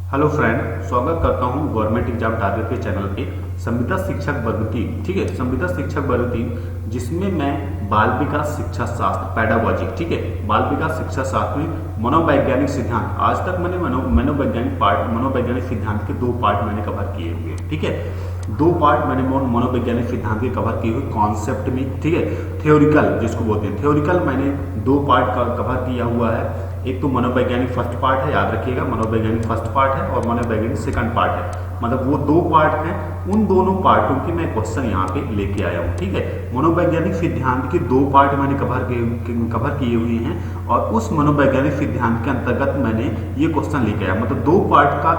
Hello friend, स्वागत करता हूं गवर्नमेंट एग्जाम टारगेट के चैनल पे। संविदा शिक्षक वर्ग 3, ठीक है, संविदा शिक्षक वर्ग 3 जिसमें मैं बाल विकास शिक्षा शास्त्र पैडागॉजी, ठीक है, बाल विकास शिक्षा शास्त्र में मनोवैज्ञानिक सिद्धांत, आज तक मैंने मनोवैज्ञानिक सिद्धांत के 2 पार्ट मैंने कवर किए हुए हैं, ठीक है। 2 पार्ट मैंने मनोवैज्ञानिक सिद्धांत के कवर किए हुए कॉन्सेप्ट में, ठीक है। थ्योरिकल जिसको बोलते हैं, थ्योरिकल मैंने 2 पार्ट का कवर किया हुआ है। एक तो मनोवैज्ञानिक फर्स्ट पार्ट है, याद रखिएगा, मनोवैज्ञानिक फर्स्ट पार्ट है और मनोवैज्ञानिक सेकंड पार्ट है, मतलब वो 2 पार्ट हैं। उन दोनों पार्टों के मैं क्वेश्चन यहाँ पे लेके आया हूँ, ठीक है। मनोवैज्ञानिक सिद्धांत के 2 पार्ट मैंने कवर किए हुए हैं और उस मनोवैज्ञानिक सिद्धांत के अंतर्गत मैंने ये क्वेश्चन लेके आया, मतलब 2 पार्ट का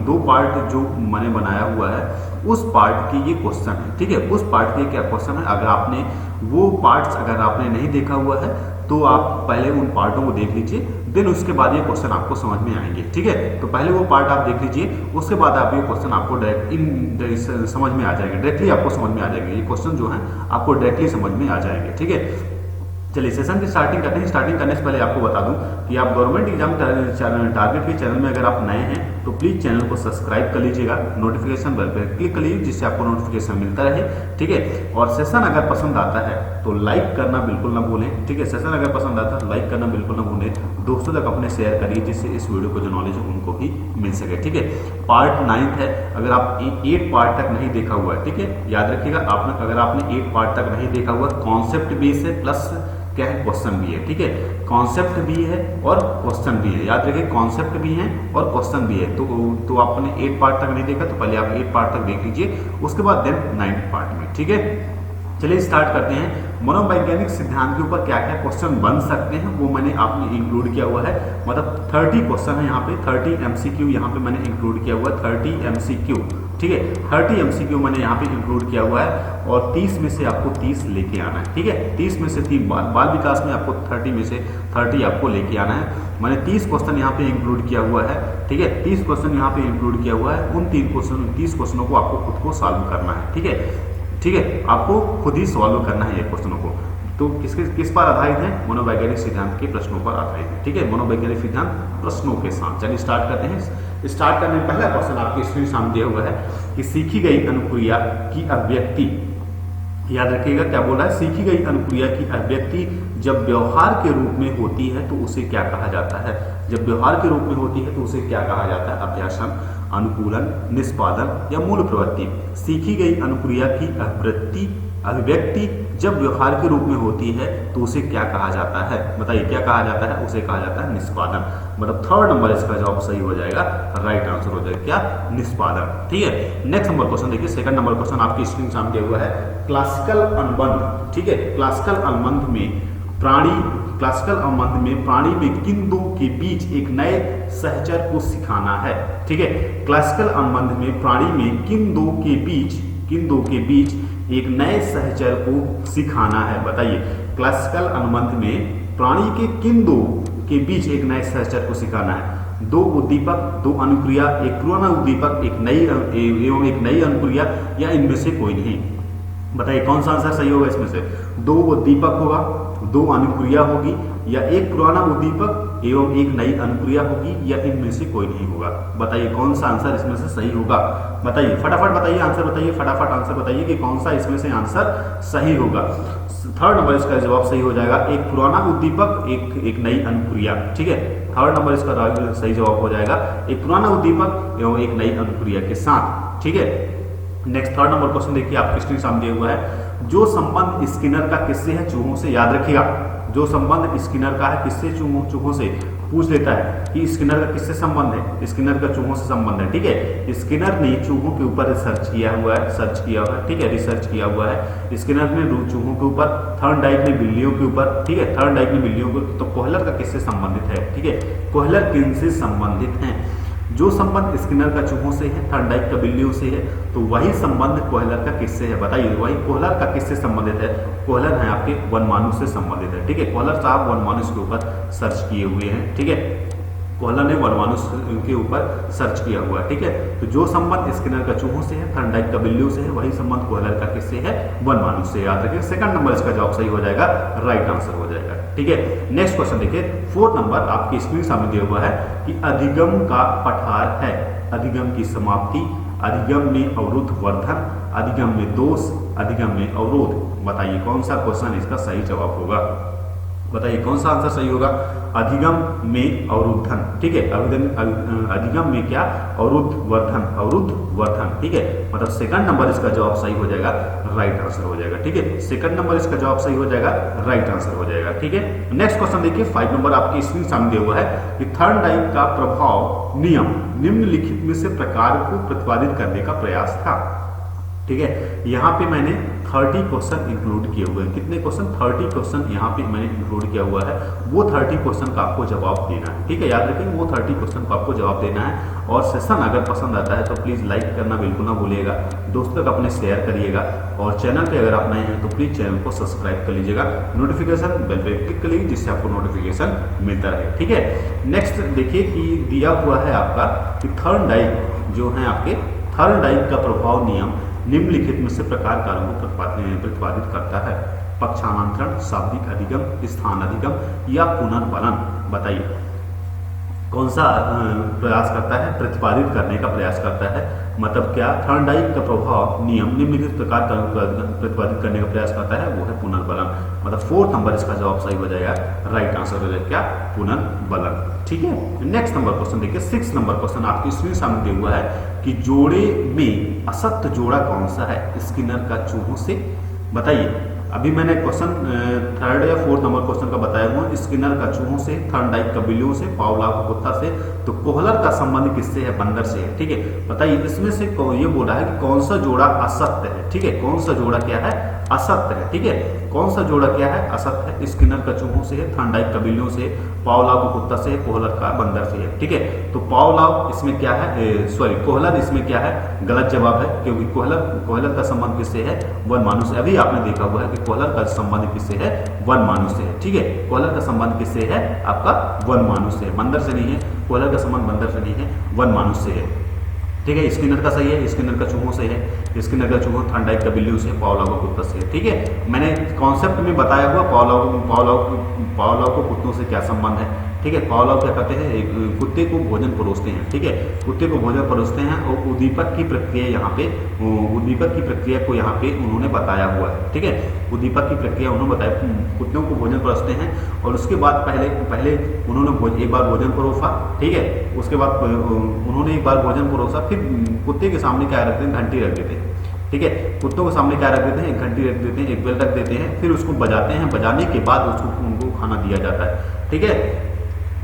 2 पार्ट जो मैंने बनाया हुआ है उस पार्ट के ये क्वेश्चन है, ठीक है। उस पार्ट के क्या क्वेश्चन है, अगर आपने वो पार्ट्स अगर आपने नहीं देखा हुआ है तो आप पहले उन पार्टों को देख लीजिए, देन उसके बाद ये क्वेश्चन आपको समझ में आएंगे, ठीक है। तो पहले वो पार्ट आप देख लीजिए, उसके बाद आप ये क्वेश्चन आपको डायरेक्ट समझ में आ जाएंगे, डायरेक्टली आपको समझ में आ जाएंगे, ये क्वेश्चन जो है आपको डायरेक्टली समझ में आ जाएंगे, ठीक है। चलिए सेशन की स्टार्टिंग करते हैं। स्टार्टिंग करने से पहले आपको बता दूं कि आप गवर्नमेंट एग्जाम टारगेट के चैनल में अगर आप नए हैं तो प्लीज़ चैनल को सब्सक्राइब कर लीजिएगा, नोटिफिकेशन बेल पर क्लिक कर लीजिए जिससे आपको नोटिफिकेशन मिलता रहे, ठीक है। और सेशन अगर पसंद आता है तो लाइक करना बिल्कुल ना भूलें, ठीक है। सेशन अगर पसंद आता है तो लाइक करना बिल्कुल ना भूलें, दोस्तों तक अपने शेयर करिए जिससे इस वीडियो को जो नॉलेज है उनको भी मिल सके, ठीक है। पार्ट 9 है, अगर आप 8 पार्ट तक नहीं देखा हुआ है, ठीक है, याद रखिएगा, अगर आपने 8 पार्ट तक नहीं देखा हुआ, कॉन्सेप्ट बेस है प्लस क्या है, क्वेश्चन भी है, ठीक है। कॉन्सेप्ट भी है और क्वेश्चन भी है, याद रखिए, कॉन्सेप्ट भी है और क्वेश्चन भी है। तो आपने 8 पार्ट तक नहीं देखा तो पहले आप 8 पार्ट तक देख लीजिए, उसके बाद देन 9 पार्ट में, ठीक है। चलिए स्टार्ट करते हैं। मनोवैज्ञानिक सिद्धांत के ऊपर क्या क्या क्वेश्चन बन सकते हैं वो मैंने आपने इंक्लूड किया हुआ है, मतलब 30 क्वेश्चन है यहाँ पे, 30 MCQ यहाँ पे मैंने इंक्लूड किया हुआ है, 30 MCQ, ठीक है। 30 MCQ मैंने यहाँ पे इंक्लूड किया हुआ है और 30 में से आपको 30 लेके आना है, ठीक है। 30 में से 3 बाल विकास में आपको 30 में से 30 आपको लेके आना है। मैंने 30 क्वेश्चन यहाँ पे इंक्लूड किया हुआ है, ठीक है। 30 क्वेश्चन यहाँ पे इंक्लूड किया हुआ है। उन 30 क्वेश्चनों को आपको खुद को सॉल्व करना है, ठीक है, ठीक है, आपको खुद ही सॉल्व करना है ये क्वेश्चनों को। तो किस पर आधारित है, मनोवैज्ञानिक सिद्धांत के प्रश्नों पर आधारित है, ठीक है, मनोवैज्ञानिक सिद्धांत प्रश्नों के साथ। चलिए स्टार्ट करते हैं। स्टार्ट करने में पहला क्वेश्चन आपके स्क्रीन सामने दिया हुआ है कि सीखी गई अनुक्रिया की अभिव्यक्ति, याद रखिएगा क्या बोला है, सीखी गई अनुक्रिया की अभिव्यक्ति जब व्यवहार के रूप में होती है तो उसे क्या कहा जाता है। जब व्यवहार के रूप में होती है तो उसे क्या कहा जाता है, अभ्यासन, अनुकूलन, निष्पादन या मूल प्रवृत्ति। सीखी गई अनुक्रिया की अभिव्यक्ति जब व्यवहार के रूप में होती है तो उसे क्या कहा जाता है, बताइए क्या कहा जाता है, उसे कहा जाता है निष्पादन। मतलब 3rd नंबर इसका जवाब सही हो जाएगा, राइट आंसर हो जाएगा क्या, निष्पादन, ठीक है। नेक्स्ट नंबर क्वेश्चन देखिए, 2nd नंबर क्वेश्चन आपकी स्क्रीन सामने दिया हुआ है, क्लासिकल अनुबंध, ठीक है, क्लासिकल अनुबंध में प्राणी में किन 2 के बीच एक नए सहचर को सिखाना है, ठीक है। क्लासिकल अनुबंध में प्राणी में किन दो के बीच एक नए सहचर को सिखाना है, बताइए। क्लासिकल अनुबंध में प्राणी के किन 2 के बीच एक नए सहचर को सिखाना है। 2 उद्दीपक, 2 अनुक्रिया, एक पुराना उद्दीपक, एक नई अनुक्रिया या इनमें से कोई नहीं, बताइए कौन सा आंसर सही होगा इसमें से। 2 उद्दीपक होगा, 2 अनुक्रिया होगी या एक पुराना उद्दीपक एवं एक नई अनुक्रिया होगी या इनमें से कोई नहीं होगा, बताइए कौन सा आंसर इसमें से सही होगा। बताइए फटाफट बताइए, आंसर बताइए, फटाफट आंसर बताइए कि कौन सा इसमें से आंसर सही होगा। 3rd नंबर इसका जवाब सही हो जाएगा, एक पुराना उद्दीपक, एक नई अनुक्रिया, ठीक है। 3rd नंबर इसका सही जवाब हो जाएगा, एक पुराना उद्दीपक एवं एक नई अनुक्रिया के साथ, ठीक है। नेक्स्ट 3rd नंबर क्वेश्चन देखिए आपके स्क्रीन सामने दिया हुआ है, जो संबंध स्किनर का किससे है, चूहों से, याद रखिएगा, जो संबंध स्किनर का है किससे, चूहों से। पूछ लेता है कि स्किनर का किससे संबंध है, स्किनर का चूहों से संबंध है, ठीक है। स्किनर ने चूहों के ऊपर रिसर्च किया हुआ है, ठीक है, रिसर्च किया हुआ है स्किनर ने चूहों के ऊपर, थॉर्नडाइक ने बिल्लियों के ऊपर, ठीक है, थॉर्नडाइक ने बिल्लियों के, तो कोहलर का किससे संबंधित है, ठीक है, कोहलर किनसे संबंधित है। जो संबंध स्किनर का चूहों से है, थॉर्नडाइक का बिल्लियों से है, तो वही संबंध कोहलर का किससे है, बताइए, वही कोहलर का किससे संबंधित है। कोहलर है आपके वनमानुष से संबंधित है, ठीक है, कोहलर साहब वनमानुष के ऊपर सर्च किए हुए हैं, ठीक है। कोहलर ने वनमानुष के ऊपर सर्च किया हुआ है, ठीक है। तो जो संबंध स्किनर का चूहों से है, थर्नडाइक का बिल्लियों से है, वही संबंध कोहलर का किससे है, वनमानुष से। याद रखिए सेकंड नंबर इसका जवाब सही हो जाएगा, राइट आंसर हो जाएगा, ठीक है। नेक्स्ट क्वेश्चन देखिए, फोर्थ नंबर आपकी स्क्रीन सामने दिया हुआ है कि अधिगम का पठार है, अधिगम की समाप्ति, अधिगम में अवरुद्ध वर्धन, अधिगम में दोष, अधिगम में अवरोध। बताइए कौन सा क्वेश्चन इसका सही जवाब होगा, बताइए कौन सा आंसर सही होगा। अधिगम में अवरुद्धन, ठीक है, अधिगम में क्या, अवरुद्ध वर्धन, अवरुद्ध वर्धन, ठीक है। मतलब सेकंड नंबर इसका जवाब सही हो जाएगा, राइट आंसर हो जाएगा, ठीक है। सेकंड नंबर इसका जवाब सही हो जाएगा, राइट आंसर हो जाएगा, ठीक है। नेक्स्ट क्वेश्चन देखिए, 5 नंबर आपकी स्क्रीन सामने दिया हुआ है कि थर्नडाइक का प्रभाव नियम निम्नलिखित में से प्रकार को प्रतिपादित करने का प्रयास था, ठीक है। यहाँ पे मैंने 30 क्वेश्चन इंक्लूड किए हुए हैं। कितने क्वेश्चन, 30 क्वेश्चन यहाँ पे मैंने इंक्लूड किया हुआ है। वो 30 क्वेश्चन का आपको जवाब देना है, ठीक है। याद रखिए वो 30 क्वेश्चन को आपको जवाब देना है। और सेशन अगर पसंद आता है तो प्लीज़ लाइक करना बिल्कुल ना भूलिएगा, दोस्तों तक अपने शेयर करिएगा, और चैनल पे अगर आप नए हैं तो प्लीज़ चैनल को सब्सक्राइब कर लीजिएगा, नोटिफिकेशन बेल पे क्लिक कर लीजिए जिससे आपको नोटिफिकेशन मिलता रहे, ठीक है। नेक्स्ट देखिए कि दिया हुआ है आपका कि थर्नडाइक जो है आपके, थर्नडाइक का प्रभाव नियम निम्नलिखित में से प्रकार कार्यों को प्रतिपादित करता है। पक्षांतरण, शाब्दिक अधिगम, स्थान अधिगम या पुनर्बलन। बताइए कौन सा प्रयास करता है, प्रतिपादित करने का प्रयास करता है। मतलब क्या, थर्नडाइक का प्रभाव नियम निम्नलिखित प्रकार कार्यों को प्रतिपादित करने का प्रयास करता है, वो है पुनर्बलन। मतलब 4th नंबर इसका जवाब सही हो जाएगा, राइट आंसर हो जाएगा क्या, पुनर्बलन, ठीक है। नेक्स्ट नंबर क्वेश्चन देखिए, 6 नंबर क्वेश्चन आपकी स्क्रीन सामने दिया हुआ है कि जोड़े में असत्य जोड़ा कौन सा है, स्किनर का चूहों से। बताइए अभी मैंने क्वेश्चन 3rd या 4th नंबर क्वेश्चन का बताया हुआ, स्किनर का चूहों से, थर्नडाइक का बिल्लियों से, पावलोव का कुत्ता से, तो कोहलर का संबंध किससे है, बंदर से है, ठीक है। बताइए इसमें से ये बोला है कि कौन सा जोड़ा असत्य है, ठीक है। कौन सा जोड़ा क्या है, असत्य है, ठीक है। कौन सा जोड़ा क्या है, असत्य है। स्किनर का चूहों से है, थर्नडाइक का बिल्लियों से, पावलोव का कुत्ता से, कोहलर का बंदर से है, ठीक है। तो पावलोव इसमें क्या है, सॉरी कोहलर इसमें क्या है, गलत जवाब है, क्योंकि कोहलर का संबंध किससे है, वनमानुष से। अभी आपने देखा हुआ है कि कोहलर का संबंध किससे है, वनमानुष से है, ठीक है। कोहलर का संबंध किससे है, आपका वनमानुष से है, बंदर से नहीं है। कोहलर का संबंध बंदर से नहीं है, वनमानुष से है, ठीक है। स्किनर का सही है, स्किनर का चूहों से है, स्किनर का चूहों, थर्नडाइक का बिल्लियों से, पावलोव का कुत्ता से है, ठीक है। मैंने कॉन्सेप्ट में बताया हुआ पावलोव को कुत्तों से क्या संबंध है, ठीक है। पावलोव क्या करते हैं, कुत्ते को भोजन परोसते हैं, ठीक है। कुत्ते को भोजन परोसते हैं और उद्दीपक की प्रक्रिया यहाँ पे, उद्दीपक की प्रक्रिया को यहाँ पे उन्होंने बताया हुआ है, ठीक है। उद्दीपक की प्रक्रिया उन्होंने बताया, कुत्तों को भोजन परोसते हैं और उसके बाद पहले उन्होंने एक बार भोजन परोसा, ठीक है। उसके बाद उन्होंने एक बार भोजन परोसा, फिर कुत्ते के सामने क्या रखते हैं, घंटी रख देते हैं, ठीक है। कुत्तों के सामने क्या रख देते हैं, एक घंटी रख देते हैं, एक बेल रख देते हैं, फिर उसको बजाते हैं, बजाने के बाद उनको खाना दिया जाता है, ठीक है।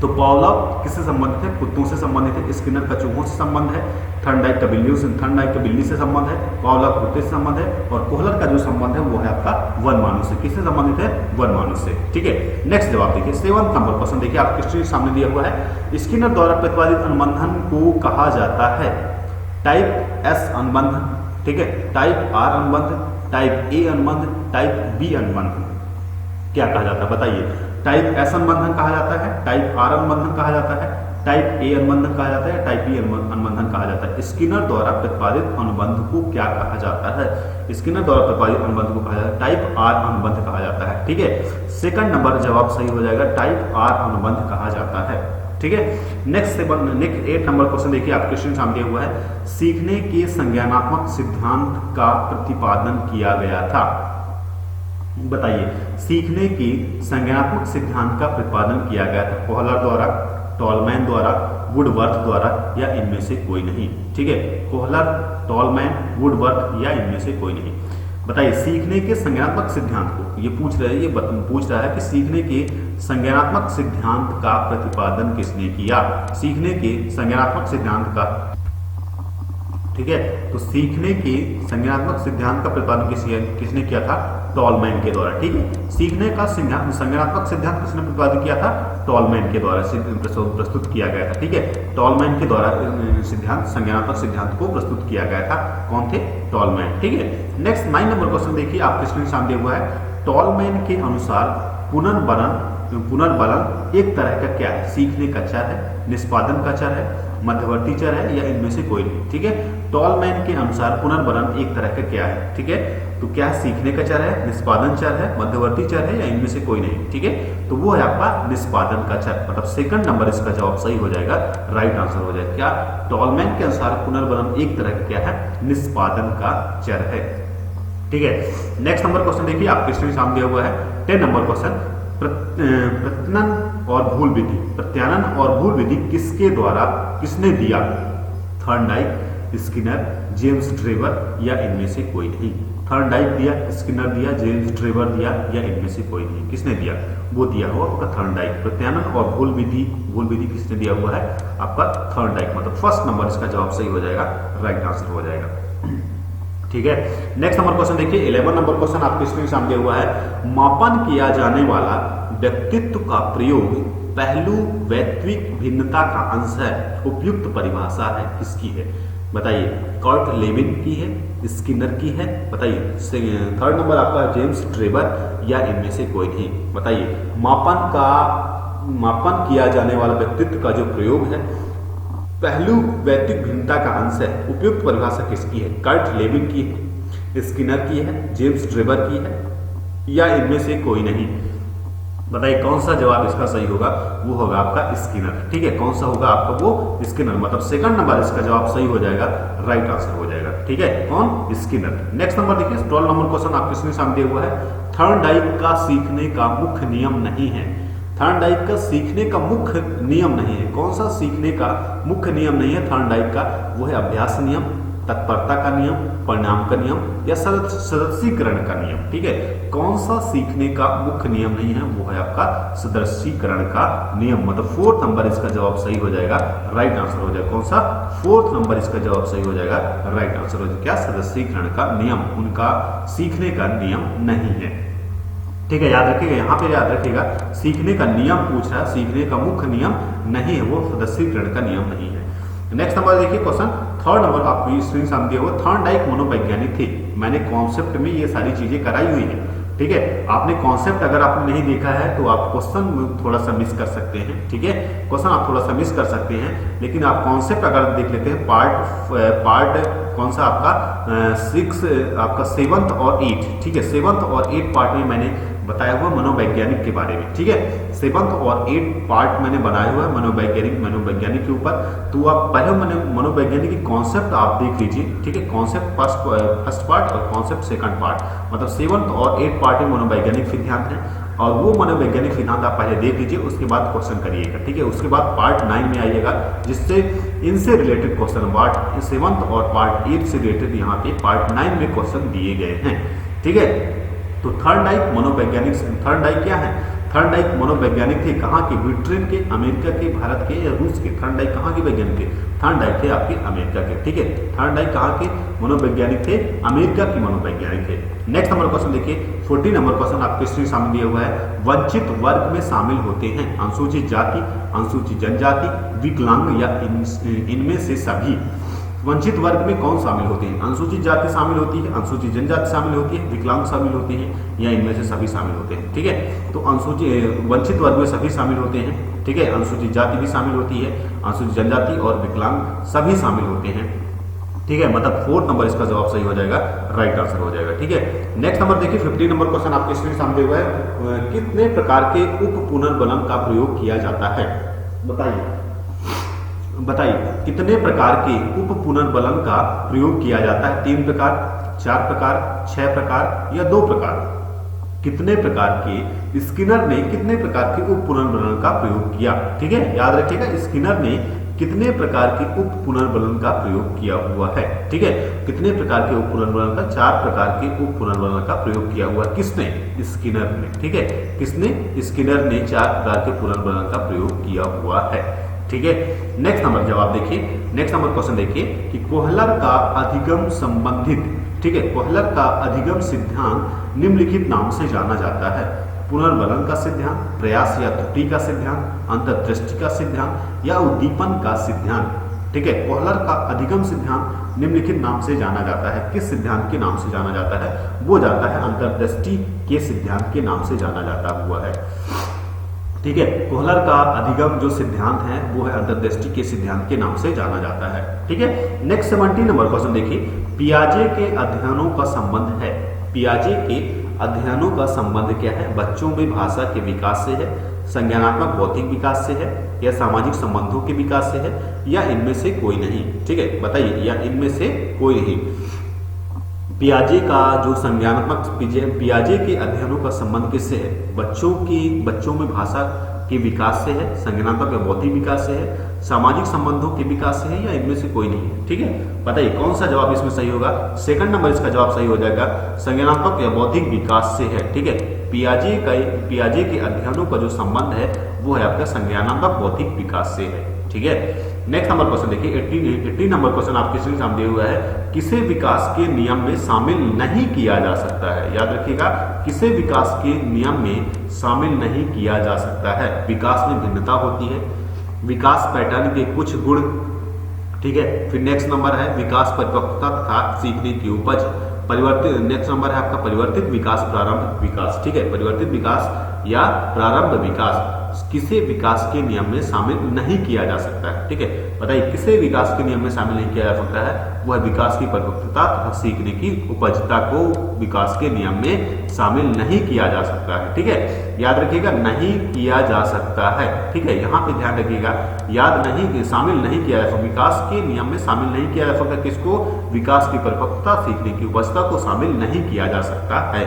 तो पावलोव किससे संबंधित है, कुत्तों से संबंधित है। स्किनर का चूहों से संबंध है, थर्नडाइक का बिल्ली से संबंध है, पावलोव कुत्ते से संबंध है, और कोहलर का जो संबंध है वो है आपका वनमानुष से। किससे संबंधित है, वनमानुष से, ठीक है। नेक्स्ट जवाब देखिए, 7th नंबर क्वेश्चन देखिए आपके स्क्रीन सामने दिया हुआ है, स्किनर द्वारा प्रतिपादित अनुबंधन को कहा जाता है टाइप एस अनुबंध, ठीक है, टाइप आर अनुबंध, टाइप ए अनुबंध, टाइप बी अनुबंध। क्या कहा जाता है, बताइए। टाइप एस अनुबंधन कहा जाता है, टाइप आर अनुबंधन कहा जाता है, टाइप ए अनुबंधन कहा जाता है, टाइप बी अनुबंधन कहा जाता है। स्किनर द्वारा प्रतिपादित अनुबंध को क्या कहा जाता है, स्किनर द्वारा प्रतिपादित अनुबंध को कहा जाता है टाइप आर अनुबंध कहा जाता है, ठीक है। सेकंड नंबर जवाब सही हो जाएगा, टाइप आर अनुबंध कहा जाता है, ठीक है। नेक्स्ट 8 नंबर क्वेश्चन देखिए आपके स्क्रीन सामने हुआ है, सीखने के संज्ञानात्मक सिद्धांत का प्रतिपादन किया गया था। बताइए सीखने के संज्ञानात्मक सिद्धांत का प्रतिपादन किया गया था कोहलर द्वारा, टॉलमैन द्वारा, वुडवर्थ द्वारा या इनमें से कोई नहीं, ठीक है। कोहलर, टॉलमैन, वुडवर्थ या इनमें से कोई नहीं। बताइए सीखने के संज्ञानात्मक सिद्धांत को ये पूछ रहा है कि सीखने के संज्ञानात्मक सिद्धांत का प्रतिपादन किसने किया, सीखने के संज्ञानात्मक सिद्धांत का, ठीक है। तो सीखने के संज्ञानात्मक सिद्धांत का प्रतिपादन किसने किया था, टॉलमैन के द्वारा, ठीक है। सीखने का संज्ञानात्मक सिद्धांत किसने प्रतिपादित किया था, टॉलमैन के द्वारा प्रस्तुत किया गया था, ठीक है। टॉलमैन के द्वारा संज्ञानात्मक सिद्धांत को प्रस्तुत किया गया था, कौन थे, टॉलमैन, ठीक है। नेक्स्ट 9 नंबर क्वेश्चन देखिए आपके स्क्रीन सामने हुआ है, टॉलमैन के अनुसार पुनर्बलन एक तरह का क्या है, सीखने का चर है, निष्पादन का चर है, मध्यवर्ती चर है, या इनमें से कोई नहीं। ठीक है, टॉलमैन के अनुसार पुनर्बलन एक तरह का क्या है। ठीक है, तो क्या है, सीखने का चर है, निष्पादन चर है, मध्यवर्ती चर है, या इनमें से कोई नहीं। ठीक है, तो वो है आपका निष्पादन का चर, मतलब सेकंड नंबर इसका जवाब सही हो जाएगा, राइट आंसर हो जाएगा। क्या, टॉलमैन के अनुसार पुनर्बलन एक तरह का क्या है, निष्पादन का चर है। ठीक है, नेक्स्ट नंबर क्वेश्चन देखिए, आपके स्क्रीन सामने दिया हुआ है 10 नंबर क्वेश्चन। प्रत्यानन और भूल विधि, प्रत्यानन और भूल विधि किसके द्वारा, किसने दिया, थॉर्नडाइक, स्किनर, जेम्स ड्रेवर, या इनमें से कोई नहीं। थॉर्नडाइक दिया, स्किनर दिया, जेम्स ड्रेवर दिया, या इनमें से कोई नहीं। किसने दिया, वो दिया हुआ आपका थॉर्नडाइक। प्रत्यानन और भूल विधि किसने दिया हुआ है, आपका थॉर्नडाइक, मतलब फर्स्ट नंबर इसका जवाब सही हो जाएगा, राइट आंसर हो जाएगा। ठीक है, नेक्स्ट नंबर क्वेश्चन देखिए, 11 नंबर क्वेश्चन आपके स्क्रीन सामने हुआ है। मापन किया जाने वाला व्यक्तित्व का प्रयोग पहलू वैश्विक भिन्नता का अंश है, उपयुक्त परिभाषा है, किसकी है, बताइए। कर्ट लेविन की है, स्किनर की है, बताइए। थर्ड नंबर आपका जेम्स ड्रेवर, या इनमें से कोई नहीं, बताइए। मापन किया जाने वाला व्यक्तित्व का जो प्रयोग है पहलू वैश्विक भिन्नता का अंश है, उपयुक्त परिभाषा किसकी है, कर्ट लेविन की है, स्किनर की है, जेम्स ड्रेवर की है, या इनमें से कोई नहीं। बताइए कौन सा जवाब इसका सही होगा, वो होगा आपका स्किनर। ठीक है, कौन सा होगा आपका, वो स्किनर, मतलब सेकंड नंबर इसका जवाब सही हो जाएगा, राइट आंसर हो जाएगा। ठीक है, कौन, स्किनर। नेक्स्ट नंबर देखिए, 12 नंबर क्वेश्चन आपके स्क्रीन सामने हुआ है। थॉर्नडाइक का सीखने का मुख्य नियम नहीं है, थॉर्नडाइक का सीखने का मुख्य नियम नहीं है। कौन सा सीखने का मुख्य नियम नहीं है थॉर्नडाइक का, वो है अभ्यास नियम, तत्परता का नियम, परिणाम का नियम, या सदस्यीकरण का नियम। ठीक है, कौन सा सीखने का मुख्य नियम नहीं है, वो है आपका सदस्यीकरण का नियम, मतलब फोर्थ नंबर इसका जवाब सही हो जाएगा, राइट आंसर हो जाएगा। कौन सा, फोर्थ नंबर इसका जवाब सही हो जाएगा, राइट आंसर हो जाएगा। क्या, सदस्यीकरण का नियम उनका सीखने का नियम नहीं है। ठीक है, याद रखिएगा, यहाँ पे याद रखिएगा, सीखने का नियम पूछ रहा है, सीखने का मुख्य नियम नहीं है, वो सदस्यीकरण का नियम नहीं है। नेक्स्ट नंबर देखिए क्वेश्चन, थर्ड नंबर आपको स्क्रीन सामने दिया हुआ। थॉर्नडाइक मनोवैज्ञानिक थे, मैंने कॉन्सेप्ट में ये सारी चीजें कराई हुई है। ठीक है, आपने कॉन्सेप्ट अगर आपने नहीं देखा है तो आप क्वेश्चन थोड़ा सा मिस कर सकते हैं। ठीक है, क्वेश्चन आप थोड़ा सा मिस कर सकते हैं, लेकिन आप कॉन्सेप्ट अगर देख लेते हैं, पार्ट कौन सा आपका 6, आपका 7th और 8, ठीक है, 7th और 8 पार्ट में मैंने बताया हुआ मनोवैज्ञानिक के बारे में। ठीक है, 7th और 8 पार्ट मैंने बनाया हुआ है मनोवैज्ञानिक के ऊपर, तो आप पहले मनोवैज्ञानिक की कॉन्सेप्ट आप देख लीजिए। ठीक है, कॉन्सेप्ट फर्स्ट पार्ट और कॉन्सेप्ट सेकंड पार्ट, मतलब 7th और 8 पार्ट में मनोवैज्ञानिक सिद्धांत है, और वो मनोवैज्ञानिक सिद्धांत आप पहले देख लीजिए, उसके बाद क्वेश्चन करिएगा। ठीक है, उसके बाद पार्ट 9 में आइएगा, जिससे इनसे रिलेटेड क्वेश्चन पार्ट 7th और पार्ट 8 से रिलेटेड यहाँ पे पार्ट 9 में क्वेश्चन दिए गए हैं। ठीक है, तो थॉर्नडाइक मनोवैज्ञानिक, थॉर्नडाइक क्या है, थॉर्नडाइक मनोवैज्ञानिक थे, कहाँ के, ब्रिटेन के, अमेरिका के, भारत के, या रूस के। थॉर्नडाइक कहाँ के वैज्ञानिक थे, थॉर्नडाइक थे आपके अमेरिका के। ठीक है, थॉर्नडाइक कहाँ के मनोवैज्ञानिक थे, अमेरिका के मनोवैज्ञानिक थे। नेक्स्ट नंबर क्वेश्चन देखिए, 14 नंबर क्वेश्चन आपके स्क्रीन सामने दिया हुआ है। वंचित वर्ग में शामिल होते हैं अनुसूचित जाति, अनुसूचित जनजाति, विकलांग, या इनमें से सभी। वंचित वर्ग में कौन शामिल होते हैं, अनुसूचित जाति शामिल होती है, अनुसूचित जनजाति शामिल होती है, विकलांग शामिल होते हैं, या इनमें से सभी शामिल होते हैं। ठीक है, तो वंचित वर्ग में सभी शामिल होते हैं। ठीक है, अनुसूचित जाति भी शामिल होती है, अनुसूचित जनजाति और विकलांग सभी शामिल होते हैं। ठीक है, मतलब 4th नंबर इसका जवाब सही हो जाएगा, राइट आंसर हो जाएगा। ठीक है, नेक्स्ट नंबर देखिए, 15 नंबर क्वेश्चन आपके स्क्रीन सामने हुआ है। कितने प्रकार के उप पुनर्बलन का प्रयोग किया जाता है, बताइए कितने प्रकार के उप पुनर्बलन का प्रयोग किया जाता है। 3 प्रकार, 4 प्रकार, 6 प्रकार, या 2 प्रकार। कितने प्रकार के, स्किनर ने कितने प्रकार के उप पुनर्बलन का प्रयोग किया। ठीक है, याद रखिएगा, स्किनर ने कितने प्रकार के उप पुनर्बलन का प्रयोग किया हुआ है। ठीक है, कितने प्रकार के उप पुनर्बलन का, 4 प्रकार के उप पुनर्बलन का प्रयोग किया हुआ है। किसने, स्किनर ने। ठीक है, किसने, स्किनर ने 4 प्रकार के पुनर्बलन का प्रयोग किया हुआ है। ठीक है, नेक्स्ट नंबर जवाब देखिए, नेक्स्ट नंबर क्वेश्चन देखिए कि कोहलर का अधिगम संबंधित, ठीक है, कोहलर का अधिगम सिद्धांत निम्नलिखित नाम से जाना जाता है। पुनर्बलन का सिद्धांत, प्रयास या त्रुटि का सिद्धांत, अंतर्दृष्टि का सिद्धांत, या उद्दीपन का सिद्धांत। ठीक है, कोहलर का अधिगम सिद्धांत निम्नलिखित नाम से जाना जाता है। किस सिद्धांत के नाम से जाना जाता है, वो जाता है अंतर्दृष्टि के सिद्धांत के नाम से जाना जाता हुआ है। ठीक है। कोहलर का अधिगम जो सिद्धांत है वो है अंतर्दृष्टि के सिद्धांत के नाम से जाना जाता है। ठीक है। नेक्स्ट 70 नंबर क्वेश्चन देखिए, पियाजे के अध्ययनों का संबंध है, पियाजे के अध्ययनों का संबंध क्या है? बच्चों में भाषा के विकास से है, संज्ञानात्मक भौतिक विकास से है, या सामाजिक संबंधों के विकास से है, या इनमें से कोई नहीं। ठीक है, बताइए, या इनमें से कोई नहीं। पियाजे का जो संज्ञानात्मक पियाजे के अध्ययनों का संबंध किससे है? बच्चों में भाषा के विकास से है, संज्ञानात्मक या बौद्धिक विकास से है, सामाजिक संबंधों के विकास से है, या इनमें से कोई नहीं है। ठीक है, बताइए कौन सा जवाब इसमें सही होगा? सेकंड नंबर इसका जवाब सही हो जाएगा, संज्ञानात्मक या बौद्धिक विकास से है। ठीक है, पियाजे के अध्ययनों का जो संबंध है वो है आपका संज्ञानात्मक बौद्धिक विकास से है। ठीक है। नेक्स्ट नंबर क्वेश्चन देखिए, 80 नंबर क्वेश्चन आपके सामने दिया हुआ है, किसे विकास के नियम में शामिल नहीं किया जा सकता है? याद रखिएगा, किसे विकास के नियम में शामिल नहीं किया जा सकता है? विकास में भिन्नता होती है, विकास पैटर्न के कुछ गुण। ठीक है, फिर नेक्स्ट नंबर है विकास परिपक्वता तथा सीखने की उपज। परिवर्तित, नेक्स्ट नंबर है आपका परिवर्तित विकास, प्रारंभ विकास। ठीक है, परिवर्तित विकास या प्रारंभ विकास किसे विकास के नियम में शामिल नहीं किया जा सकता है? ठीक है, बताइए किसे विकास के नियम में शामिल नहीं किया जा सकता है? वह विकास की परिपक्वता तथा सीखने की उपजता को विकास के नियम में शामिल नहीं किया जा सकता है। ठीक है, याद रखिएगा, नहीं किया जा सकता है। ठीक है, यहाँ पे ध्यान रखिएगा, शामिल नहीं किया जा सकता, विकास के नियम में शामिल नहीं किया जा सकता। किसको? विकास की परिपक्वता, सीखने की उपजता को शामिल नहीं किया जा सकता है।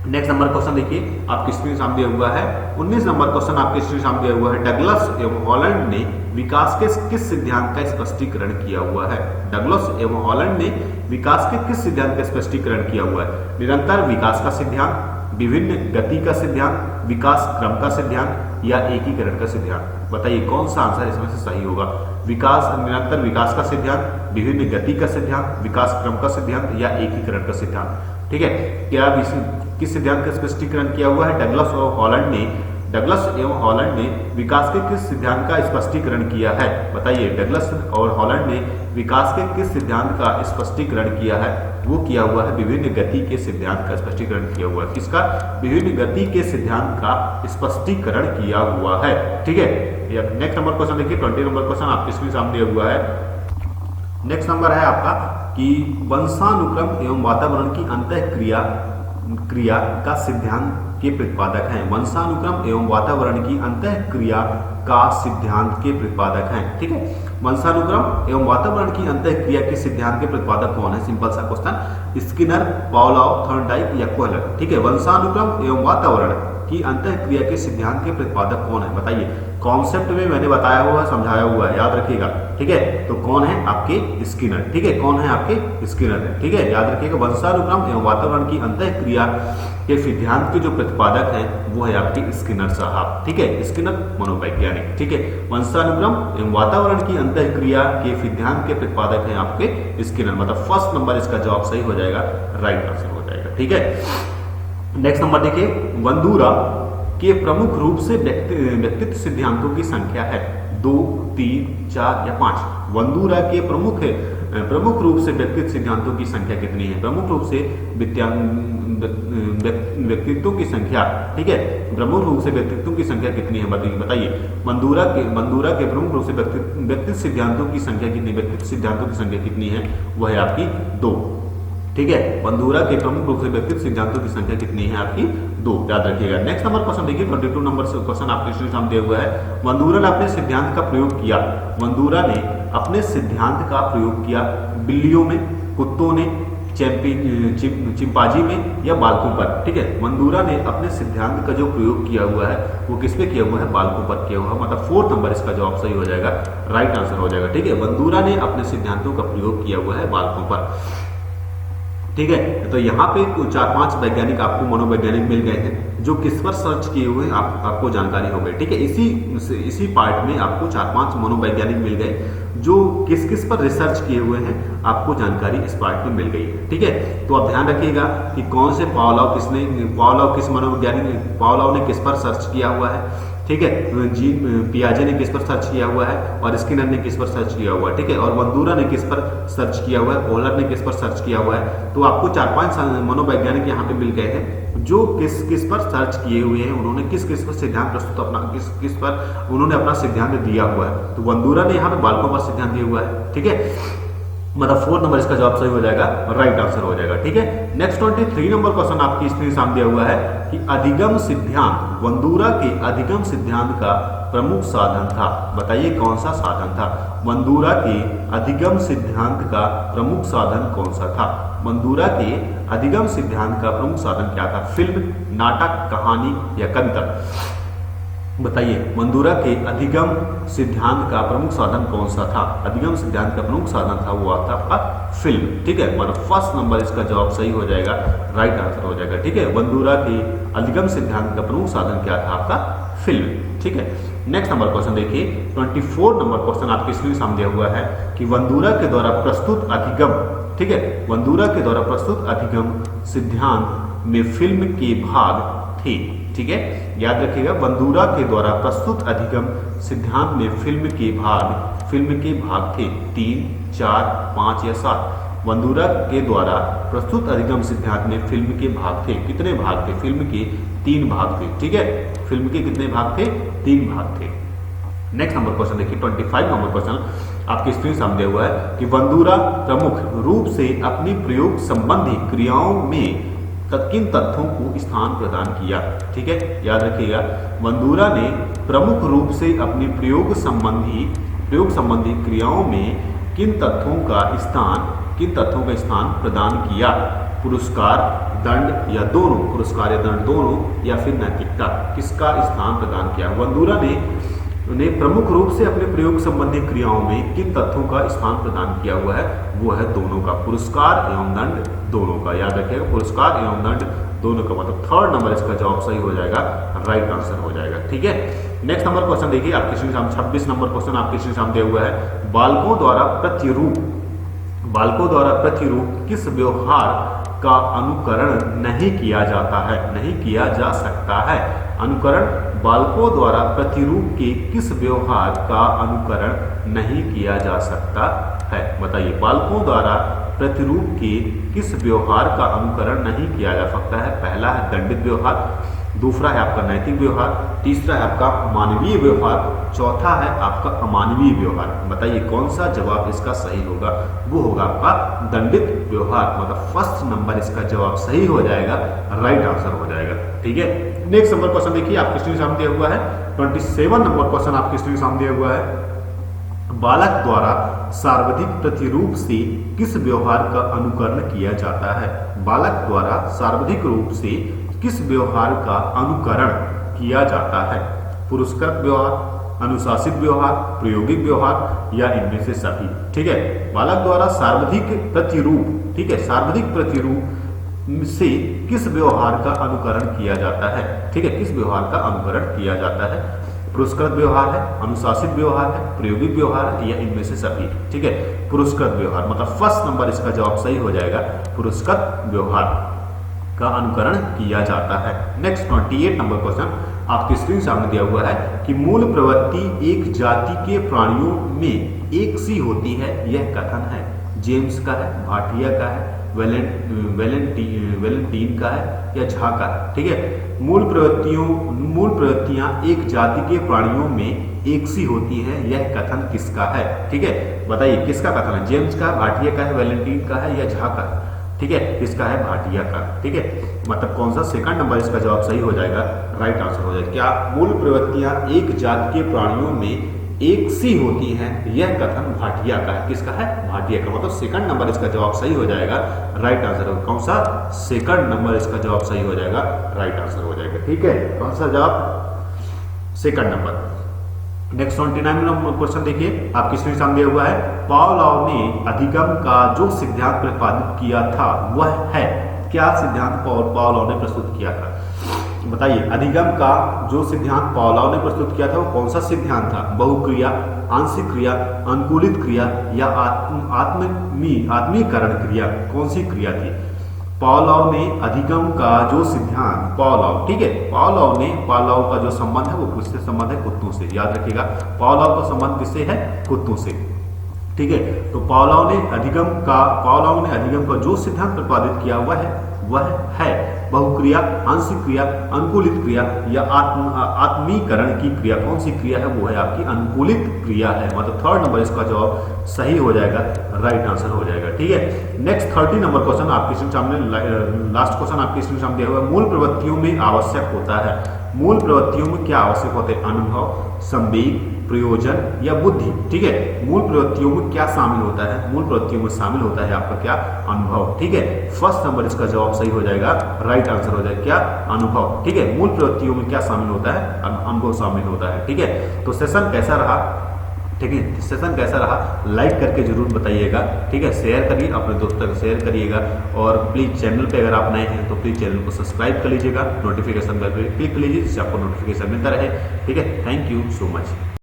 नेक्स्ट नंबर क्वेश्चन देखिए, आपकी स्क्रीन सामने दिया हुआ है। 19 नंबर क्वेश्चन आपके स्क्रीन सामने दिया हुआ है, डगलस एवं हॉलैंड ने विकास के किस सिद्धांत का स्पष्टीकरण किया हुआ है? डगलस एवं हॉलैंड ने विकास के किस सिद्धांत का स्पष्टीकरण किया हुआ है? निरंतर विकास का सिद्धांत, विभिन्न गति का सिद्धांत, विकास क्रम का सिद्धांत, या एकीकरण का सिद्धांत? बताइए कौन सा आंसर इसमें से सही होगा? निरंतर विकास का सिद्धांत, विभिन्न गति का सिद्धांत, विकास क्रम का सिद्धांत, या एकीकरण का सिद्धांत? ठीक है, क्या किस सिद्धांत का स्पष्टीकरण किया हुआ है? डगलस एवं हॉलैंड ने विकास के किस सिद्धांत का स्पष्टीकरण किया है? बताइए, डगलस और हॉलैंड ने विकास के किस सिद्धांत का स्पष्टीकरण किया है? वो किया हुआ है विभिन्न गति के सिद्धांत का स्पष्टीकरण किया हुआ है। किसका? विभिन्न गति के सिद्धांत का स्पष्टीकरण किया हुआ है। ठीक है, नेक्स्ट नंबर क्वेश्चन देखिए, 20 नंबर क्वेश्चन आपके स्क्रीन सामने दिया हुआ है। नेक्स्ट नंबर है आपका कि वंशानुक्रम एवं वातावरण की अंतःक्रिया का सिद्धांत के प्रतिपादक हैं। वंशानुक्रम एवं वातावरण की अंतःक्रिया का सिद्धांत के प्रतिपादक हैं। ठीक है, वंशानुक्रम एवं वातावरण की अंतःक्रिया के सिद्धांत के प्रतिपादक कौन है? सिंपल सा क्वेश्चन, स्किनर, पावलोव, थॉर्नडाइक या कोहलर? ठीक है, वंशानुक्रम एवं वातावरण की अंतःक्रिया के सिद्धांत के प्रतिपादक कौन है? बताइए, कॉन्सेप्ट में मैंने बताया हुआ, समझाया हुआ है, याद रखिएगा। ठीक है, तो कौन है? आपके स्किनर। ठीक है, कौन है? आपके स्किनर है। ठीक है, याद रखिएगा, वंशानुक्रम एवं वातावरण की अंतःक्रिया के सिद्धांत के जो प्रतिपादक हैं वो है आपके स्किनर साहब। ठीक है, स्किनर मनोवैज्ञानिक। ठीक है, वंशानुक्रम एवं वातावरण की अंतःक्रिया के सिद्धांत के प्रतिपादक हैं आपके स्किनर। मतलब फर्स्ट नंबर इसका जवाब सही हो जाएगा, राइट आंसर हो जाएगा। ठीक है, नेक्स्ट नंबर देखिए, बंदूरा के प्रमुख रूप से व्यक्तित्व सिद्धांतों की संख्या है 2, 3, 4 या 5। बंदूरा के प्रमुख रूप से व्यक्तित्व सिद्धांतों की संख्या कितनी है? प्रमुख रूप से व्यक्तित्वों की संख्या। ठीक है, प्रमुख रूप से व्यक्तित्वों की संख्या कितनी है? बताइए, बंदूरा के प्रमुख रूप से व्यक्तित्व सिद्धांतों की संख्या कितनी? व्यक्तित्व सिद्धांतों की संख्या कितनी है? वह है आपकी 2। ठीक है, बंदूरा के प्रमुख रूप से व्यक्तित्व सिद्धांतों की संख्या कितनी है? आपकी 2, याद रखिएगा। नेक्स्ट नंबर क्वेश्चन देखिए, 22 नंबर से क्वेश्चन आपके सामने दिया हुआ है। बंदूरा ने अपने सिद्धांत का प्रयोग किया। बंदूरा ने अपने सिद्धांत का प्रयोग किया बिल्लियों में, कुत्तों ने, चिंपांजी में या बालकों पर? ठीक है, बंदूरा ने अपने सिद्धांत का जो प्रयोग किया हुआ है वो किस पे किया हुआ है? बालकों पर किया हुआ है। मतलब 4th नंबर इसका जवाब सही हो जाएगा, राइट आंसर हो जाएगा। ठीक है, बंदूरा ने अपने सिद्धांतों का प्रयोग किया हुआ है बालकों पर। ठीक है, तो यहाँ पे 4-5 वैज्ञानिक आपको मनोवैज्ञानिक मिल गए हैं जो किस पर सर्च किए हुए हैं आपको जानकारी हो गई। ठीक है, इसी पार्ट में आपको 4-5 मनोवैज्ञानिक मिल गए जो किस पर रिसर्च किए हुए हैं, आपको जानकारी इस पार्ट में मिल गई है। ठीक है, तो आप ध्यान रखिएगा कि कौन से पावलोव किस मनोवैज्ञानिक, पावलोव ने किस पर सर्च किया हुआ है। ठीक है, पियाजे ने किस पर सर्च किया हुआ है, और स्किनर ने किस पर सर्च किया हुआ है। ठीक है, और बंदूरा ने किस पर सर्च किया हुआ है, कोहलर ने किस पर सर्च किया हुआ है। तो आपको 4-5 मनोवैज्ञानिक यहाँ पे मिल गए हैं जो किस किस पर सर्च किए हुए हैं, उन्होंने किस किस पर सिद्धांत प्रस्तुत अपना किस किस पर उन्होंने अपना सिद्धांत दिया हुआ है। तो बंदूरा ने यहाँ पे बालकों पर सिद्धांत दिया हुआ है, ठीक है, मतलब 4 नंबर इसका जवाब सही हो जाएगा, राइट आंसर हो जाएगा, ठीक है। नेक्स्ट 23 नंबर क्वेश्चन आपकी स्क्रीन सामने दिया हुआ है कि अधिगम सिद्धांत, बंदूरा के अधिगम सिद्धांत का प्रमुख साधन था। बताइए कौन सा साधन था? बंदूरा के अधिगम सिद्धांत का प्रमुख साधन कौन सा था? बंदूरा के अधिगम सिद्धांत का प्रमुख साधन क्या था? फिल्म, नाटक, कहानी या कविता? बताइए बंदूरा के अधिगम सिद्धांत का प्रमुख साधन कौन सा था? अधिगम सिद्धांत का प्रमुख साधन था वो था आपका फिल्म, ठीक है, मतलब फर्स्ट नंबर इसका जवाब सही हो जाएगा, राइट आंसर हो जाएगा, ठीक है। बंदूरा के अधिगम सिद्धांत का प्रमुख साधन क्या था? आपका फिल्म, ठीक है। नेक्स्ट नंबर क्वेश्चन देखिए, 24 नंबर क्वेश्चन आपके स्क्रीन सामने दिया हुआ है कि बंदूरा के द्वारा प्रस्तुत अधिगम, ठीक है, बंदूरा के द्वारा प्रस्तुत अधिगम सिद्धांत में फिल्म के भाग थे, ठीक है, याद रखिएगा, बंदूरा के द्वारा प्रस्तुत अधिगम सिद्धांत में फिल्म के भाग थे 3, 4, 5 या 7। बंदूरा के द्वारा प्रस्तुत अधिगम सिद्धांत में फिल्म के भाग थे, कितने भाग थे? फिल्म के 3 भाग थे, ठीक है, फिल्म के कितने भाग थे? 3 भाग थे। नेक्स्ट नंबर क्वेश्चन देखिए, 25 नंबर क्वेश्चन आपकी स्क्रीन सामने हुआ है कि बंदूरा प्रमुख रूप से अपनी प्रयोग संबंधी क्रियाओं में किन तथ्यों को स्थान प्रदान किया, ठीक है, याद रखिएगा, बंदूरा ने प्रमुख रूप से अपनी प्रयोग संबंधी क्रियाओं में किन तथ्यों का स्थान प्रदान किया? पुरस्कार, दंड या दोनों? पुरस्कार या दंड दोनों, या फिर नैतिकता? किसका स्थान प्रदान किया? बंदूरा ने प्रमुख रूप से अपने प्रयोग संबंधी क्रियाओं में किन तथ्यों का स्थान प्रदान किया हुआ है? वो है दोनों का, पुरस्कार एवं दंड दोनों का, याद रखिएगा, पुरस्कार एवं दंड दोनों का, मतलब 3rd नंबर इसका जवाब सही हो जाएगा, राइट आंसर हो जाएगा, ठीक है। नेक्स्ट नंबर क्वेश्चन देखिए आपके स्क्रीन सामने 26 नंबर क्वेश्चन आपके स्क्रीन सामने दिया हुआ है, बालकों द्वारा प्रतिरूप किस व्यवहार का अनुकरण नहीं किया जा सकता है? अनुकरण, बालकों द्वारा प्रतिरूप के किस व्यवहार का अनुकरण नहीं किया जा सकता है? बताइए, बालकों द्वारा प्रतिरूप के किस व्यवहार का अनुकरण नहीं किया जा सकता है? पहला है दंडित व्यवहार, दूसरा है आपका नैतिक व्यवहार, तीसरा है आपका मानवीय व्यवहार, चौथा है आपका अमानवीय व्यवहार। बताइए कौन सा जवाब इसका सही होगा? वो होगा आपका दंडित व्यवहार, मतलब फर्स्ट नंबर इसका जवाब सही हो जाएगा, राइट आंसर हो जाएगा, ठीक है। नेक्स्ट नंबर क्वेश्चन देखिए आपके स्क्रीन सामने दिया हुआ है, 27 नंबर क्वेश्चन आपके स्क्रीन सामने दिया हुआ है, बालक द्वारा सार्वधिक प्रतिरूप से किस व्यवहार का अनुकरण किया जाता है? बालक द्वारा सार्वधिक रूप से किस व्यवहार का अनुकरण किया जाता है? पुरस्कृत व्यवहार, अनुशासित व्यवहार, प्रायोगिक व्यवहार या इनमें से सभी, ठीक है। बालक द्वारा सार्वधिक प्रतिरूप, ठीक है, सार्वधिक प्रतिरूप से किस व्यवहार का अनुकरण किया जाता है? ठीक है, किस व्यवहार का अनुकरण किया जाता है? पुरस्कृत व्यवहार है, अनुशासित व्यवहार है, प्रायोगिक व्यवहार है या इनमें से सभी, ठीक है। पुरस्कृत व्यवहार, मतलब फर्स्ट नंबर इसका जवाब सही हो जाएगा, पुरस्कृत व्यवहार का अनुकरण किया जाता है। नेक्स्ट 28 नंबर क्वेश्चन आपकी स्क्रीन सामने दिया हुआ है कि मूल प्रवृत्ति एक जाति के प्राणियों में एक सी होती है, यह कथन है? जेम्स का है, भाटिया का है, वेलेंटीन का है या झा का है, ठीक है। मूल प्रवृत्तियां एक जाति के प्राणियों में एक सी होती है, यह कथन किसका है? ठीक है, बताइए किसका कथन है? जेम्स का, भाटिया का है, वेलेंटीन का है या झा का है? ठीक है, इसका है भाटिया का, ठीक है, मतलब कौन सा सेकंड नंबर इसका जवाब सही हो जाएगा, राइट आंसर हो जाएगा। क्या मूल प्रवृत्तियां एक जाति के प्राणियों में एक सी होती हैं, यह कथन भाटिया का है? किसका है? भाटिया का, मतलब सेकंड नंबर इसका जवाब सही हो जाएगा, राइट आंसर होगा। कौन सा? सेकंड नंबर इसका जवाब सही हो जाएगा, राइट आंसर हो जाएगा, ठीक है। कौन सा जवाब? Second number. Next 29 number question देखिए आपकी स्क्रीन सामने दिया हुआ है, पावलोव ने अधिगम का जो सिद्धांत प्रतिपादित किया था वह है? क्या सिद्धांत पावलोव ने प्रस्तुत किया था? बताइए, अधिगम का जो सिद्धांत पावलोव ने प्रस्तुत किया था वो कौन सा सिद्धांत था? बहुक्रिया, आंशिक क्रिया, अनुकूलित क्रिया या आत्मीकरण क्रिया? कौन सी क्रिया थी? पावलोव ने अधिगम का जो सिद्धांत, पावलोव, ठीक है, पावलोव का जो संबंध है वो किससे संबंध है? कुत्तों से, याद रखिएगा, पावलोव का संबंध किससे है? कुत्तों से, ठीक है। तो पावलोव ने अधिगम का जो सिद्धांत प्रतिपादित किया वह है बहुक्रिया, आंशिक क्रिया, अनुकूलित क्रिया या आत्मीकरण की क्रिया। कौन सी क्रिया है? वो है आपकी अनुकूलित क्रिया है। मतलब थर्ड नंबर इसका जवाब सही हो जाएगा, राइट आंसर हो जाएगा। ठीक है, नेक्स्ट 30 नंबर क्वेश्चन आपके सामने, लास्ट क्वेश्चन आपके सामने दिया हुआ है। मूल प्रवृत्तियों में आवश्यक होता है, मूल प्रवृत्तियों में क्या आवश्यक होते हैं? अनुभव, संवेग, प्रयोजन या बुद्धि। ठीक है, मूल प्रवृत्तियों में क्या शामिल होता है? मूल प्रवृत्तियों में शामिल होता है आपका क्या? अनुभव। ठीक है, फर्स्ट नंबर इसका जवाब सही हो जाएगा, राइट आंसर हो जाएगा क्या? अनुभव। ठीक है, मूल प्रवृत्तियों में क्या शामिल होता है? अनुभव शामिल होता है। ठीक है, तो सेशन कैसा रहा? ठीक है, सेशन कैसा रहा लाइक करके जरूर बताइएगा। ठीक है, शेयर करिए, अपने दोस्तों को शेयर करिएगा और प्लीज चैनल पे अगर आप नए हैं तो प्लीज चैनल को सब्सक्राइब कर लीजिएगा, नोटिफिकेशन बेल पे क्लिक कर लीजिए जिससे आपको नोटिफिकेशन मिलता रहे। ठीक है, थैंक यू सो मच।